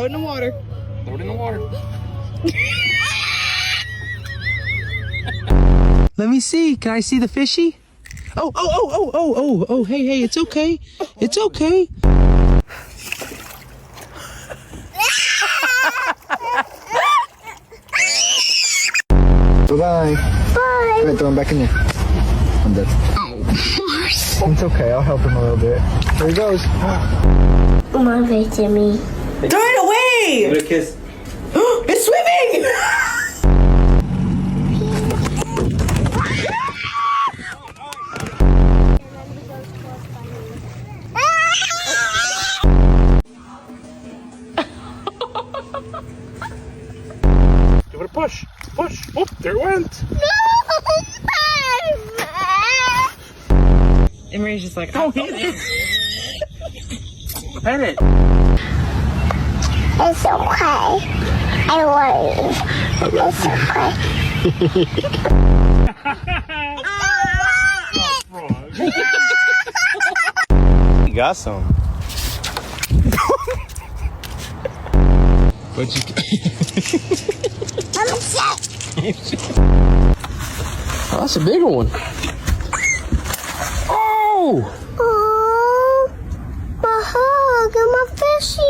in the water. Throw it in the water. Let me see. Can I see the fishy? Oh, hey, it's okay. It's okay. Bye-bye. Bye. Go ahead, throw him back in there. I'm dead. It's okay, I'll help him a little bit. There he goes. Come on, Jimmy. Throw it away! Give it a kiss. It's swimming! Give it a push. Push. Oh, there it went. And Marie's just like, Don't hit it. Pet it. It's okay. I worry. It's okay. You got some. What'd you... I'm upset. Oh, that's a bigger one. Oh! Oh, my hug and my fishy.